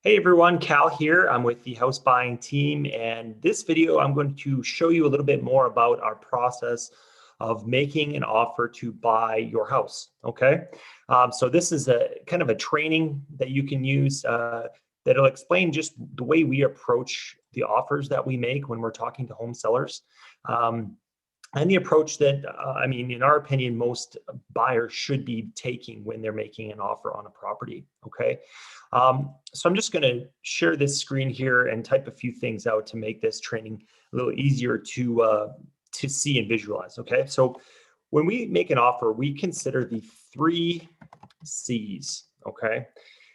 Hey everyone, Cal here. I'm with the house buying team, and this video I'm going to show you a little bit more about our process of making an offer to buy your house. Okay, so this is a kind of a training that you can use that'll explain just the way we approach the offers that we make when we're talking to home sellers. And the approach that, in our opinion, most buyers should be taking when they're making an offer on a property, okay? So I'm just gonna share this screen here and type a few things out to make this training a little easier to see and visualize, okay? So when we make an offer, we consider the 3 C's, okay?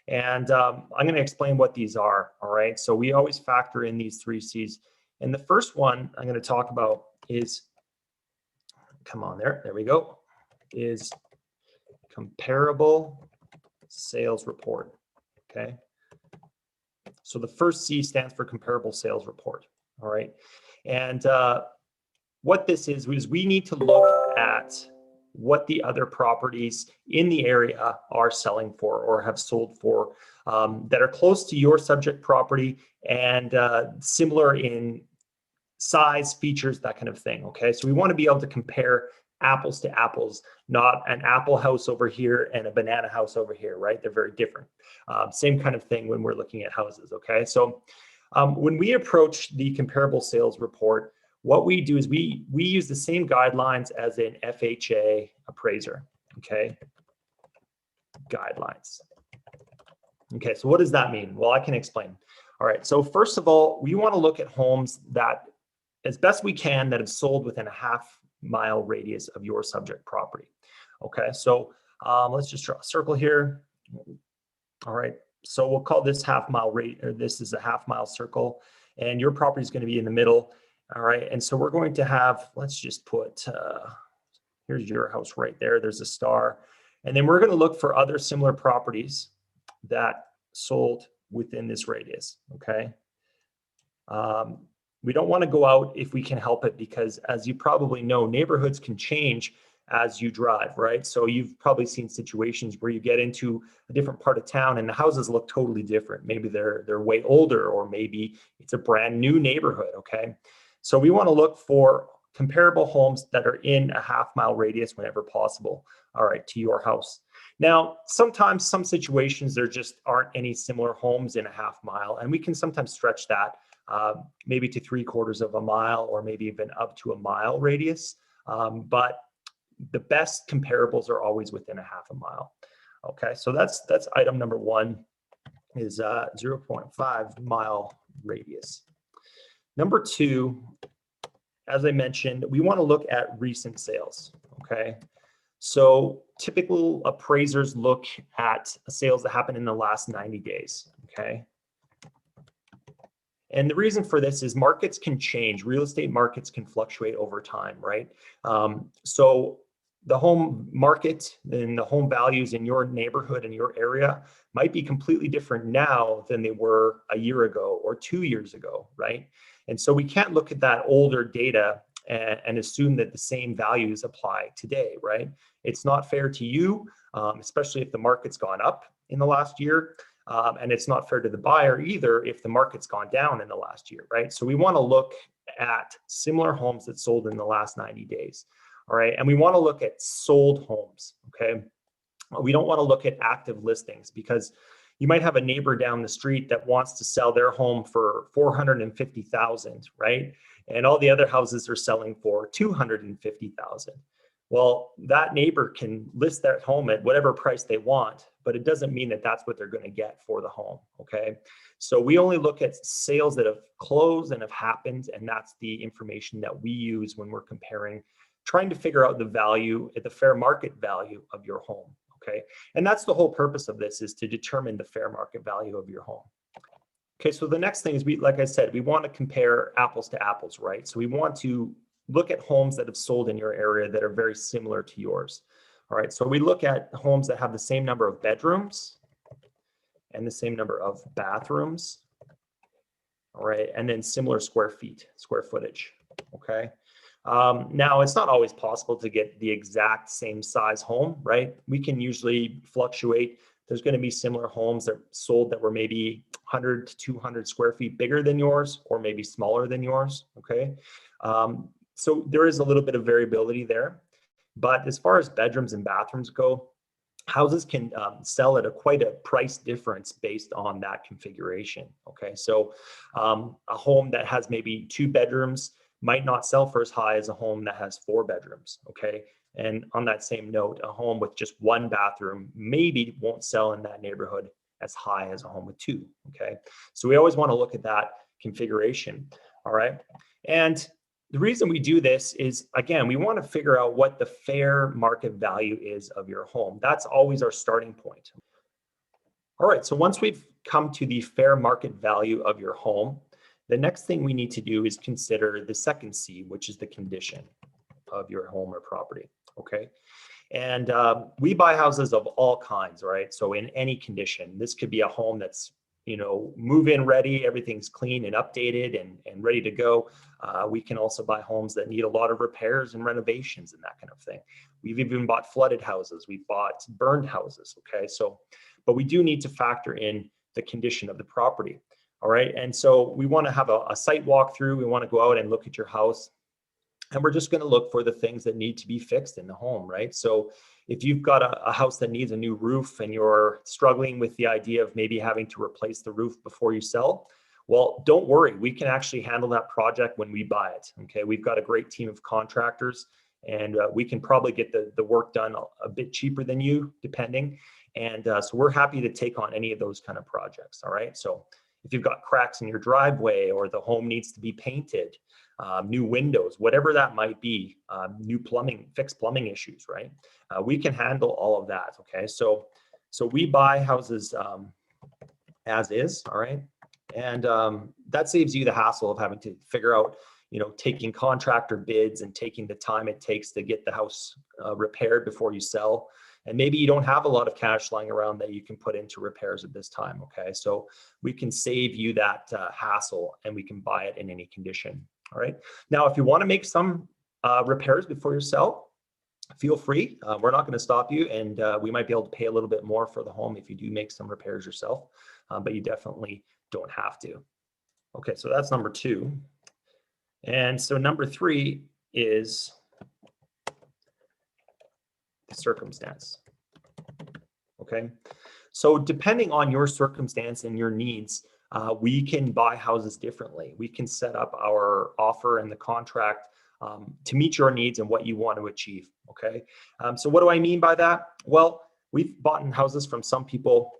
And I'm gonna explain what these are, all right? So we always factor in these 3 C's. And the first one I'm gonna talk about is, come on there we go, is comparable sales report, okay? So the first C stands for comparable sales report, all right? And what this is we need to look at what the other properties in the area are selling for or have sold for that are close to your subject property and similar in size, features, that kind of thing, okay? So we want to be able to compare apples to apples, not an apple house over here and a banana house over here, right? They're very different. Same kind of thing when we're looking at houses, okay? So when we approach the comparable sales report, what we do is we use the same guidelines as an FHA appraiser, okay? Guidelines. Okay, so what does that mean? Well, I can explain. All right, so first of all, we want to look at homes that, as best we can, that have sold within a half-mile radius of your subject property. Okay, so let's just draw a circle here. All right, so we'll call this half-mile rate, or this is a half-mile circle, and your property is going to be in the middle. All right, and so we're going to have, let's just put, here's your house right there. There's a star, and then we're going to look for other similar properties that sold within this radius. Okay. We don't want to go out if we can help it, because as you probably know, neighborhoods can change as you drive, right? So you've probably seen situations where you get into a different part of town and the houses look totally different. Maybe they're way older, or maybe it's a brand new neighborhood, okay? So we want to look for comparable homes that are in a half-mile radius whenever possible, all right, to your house. Now, sometimes some situations there just aren't any similar homes in a half-mile, and we can sometimes stretch that maybe to 3/4 of a mile, or maybe even up to a mile radius. But the best comparables are always within a half a mile. Okay, so that's item number one, is 0.5 mile radius. Number two, as I mentioned, we want to look at recent sales. Okay, so typical appraisers look at sales that happen in the last 90 days. Okay. And the reason for this is markets can change. Real estate markets can fluctuate over time, right? So the home market and the home values in your neighborhood and your area might be completely different now than they were a year ago or 2 years ago, right? And so we can't look at that older data and assume that the same values apply today, right? It's not fair to you, especially if the market's gone up in the last year. And it's not fair to the buyer either if the market's gone down in the last year, right? So we want to look at similar homes that sold in the last 90 days, all right? And we want to look at sold homes, okay? We don't want to look at active listings, because you might have a neighbor down the street that wants to sell their home for $450,000, right? And all the other houses are selling for $250,000. Well, that neighbor can list that home at whatever price they want, but it doesn't mean that that's what they're going to get for the home, okay? So we only look at sales that have closed and have happened, and that's the information that we use when we're comparing, trying to figure out the value, the fair market value of your home, okay? And that's the whole purpose of this, is to determine the fair market value of your home. Okay, so the next thing is, like I said, we want to compare apples to apples, right? So we want to look at homes that have sold in your area that are very similar to yours. All right, so we look at homes that have the same number of bedrooms and the same number of bathrooms, all right, and then similar square footage, okay? Now, it's not always possible to get the exact same size home, right? We can usually fluctuate. There's going to be similar homes that sold that were maybe 100 to 200 square feet bigger than yours, or maybe smaller than yours, okay? So there is a little bit of variability there. But as far as bedrooms and bathrooms go, houses can sell at quite a price difference based on that configuration. Okay, so a home that has maybe 2 bedrooms might not sell for as high as a home that has 4 bedrooms. Okay, and on that same note, a home with just 1 bathroom maybe won't sell in that neighborhood as high as a home with 2. Okay, so we always want to look at that configuration. All right, and the reason we do this is, again, we want to figure out what the fair market value is of your home. That's always our starting point. All right, so once we've come to the fair market value of your home, the next thing we need to do is consider the second C, which is the condition of your home or property. Okay, and we buy houses of all kinds, right? So in any condition, this could be a home that's, you know, move-in ready, everything's clean and updated and ready to go. We can also buy homes that need a lot of repairs and renovations and that kind of thing. We've even bought flooded houses. We've bought burned houses, okay? So, but we do need to factor in the condition of the property, all right? And so we wanna have a site walkthrough. We wanna go out and look at your house. And we're just going to look for the things that need to be fixed in the home, right? So if you've got a house that needs a new roof and you're struggling with the idea of maybe having to replace the roof before you sell, well, don't worry. We can actually handle that project when we buy it, okay? We've got a great team of contractors, and we can probably get the work done a bit cheaper than you, depending. And so we're happy to take on any of those kind of projects, all right? So if you've got cracks in your driveway, or the home needs to be painted, new windows, whatever that might be, new plumbing, fixed plumbing issues, right? We can handle all of that, okay? So we buy houses as is, all right? And that saves you the hassle of having to figure out, you know, taking contractor bids and taking the time it takes to get the house repaired before you sell. And maybe you don't have a lot of cash lying around that you can put into repairs at this time, okay? So we can save you that hassle, and we can buy it in any condition, all right? Now, if you want to make some repairs before you sell, feel free. We're not going to stop you, and we might be able to pay a little bit more for the home if you do make some repairs yourself, but you definitely don't have to. Okay, so that's number 2. And so number 3 is the circumstance. Okay, so depending on your circumstance and your needs, we can buy houses differently. We can set up our offer and the contract to meet your needs and what you want to achieve. Okay, so what do I mean by that? Well, we've bought houses from some people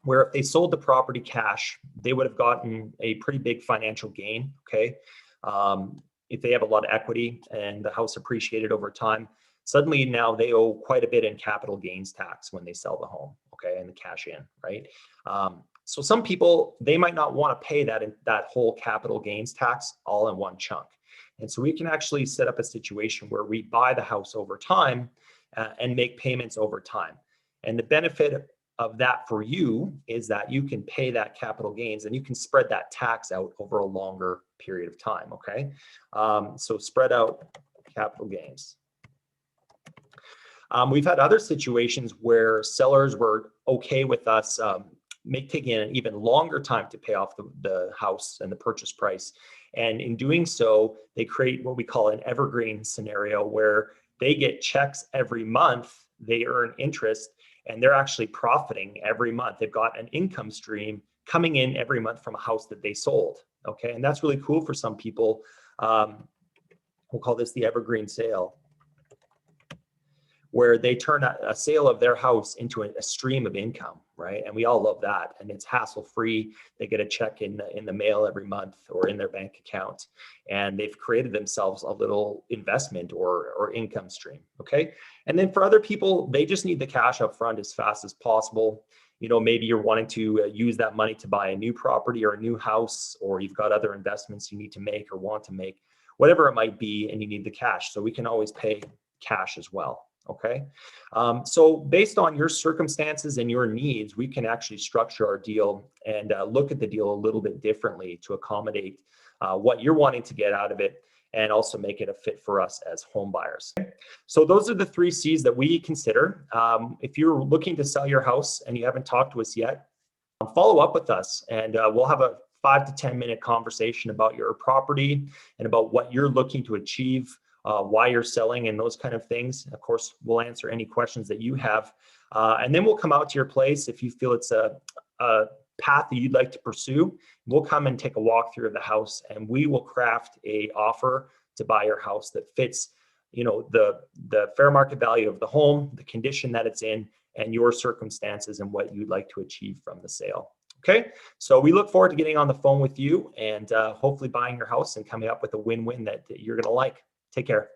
where if they sold the property cash, they would have gotten a pretty big financial gain. Okay, if they have a lot of equity and the house appreciated over time, suddenly now they owe quite a bit in capital gains tax when they sell the home, okay, and the cash in, right? So some people, they might not want to pay that whole capital gains tax all in one chunk. And so we can actually set up a situation where we buy the house over time and make payments over time. And the benefit of that for you is that you can pay that capital gains and you can spread that tax out over a longer period of time, okay? So spread out capital gains. We've had other situations where sellers were okay with us taking an even longer time to pay off the house and the purchase price. And in doing so, they create what we call an evergreen scenario where they get checks every month, they earn interest, and they're actually profiting every month. They've got an income stream coming in every month from a house that they sold. Okay, and that's really cool for some people. We'll call this the evergreen sale, where they turn a sale of their house into a stream of income, right? And we all love that. And it's hassle-free. They get a check in the mail every month or in their bank account, and they've created themselves a little investment or income stream, okay? And then for other people, they just need the cash up front as fast as possible. You know, maybe you're wanting to use that money to buy a new property or a new house, or you've got other investments you need to make or want to make, whatever it might be, and you need the cash. So we can always pay cash as well. Okay, so based on your circumstances and your needs, we can actually structure our deal and look at the deal a little bit differently to accommodate what you're wanting to get out of it, and also make it a fit for us as home buyers. So those are the 3 C's that we consider. If you're looking to sell your house and you haven't talked to us yet, follow up with us, and we'll have a 5 to 10 minute conversation about your property and about what you're looking to achieve, why you're selling, and those kind of things. Of course, we'll answer any questions that you have, and then we'll come out to your place if you feel it's a path that you'd like to pursue. We'll come and take a walk through of the house, and we will craft a offer to buy your house that fits, the fair market value of the home, the condition that it's in, and your circumstances and what you'd like to achieve from the sale. Okay, so we look forward to getting on the phone with you and hopefully buying your house and coming up with a win-win that you're going to like. Take care.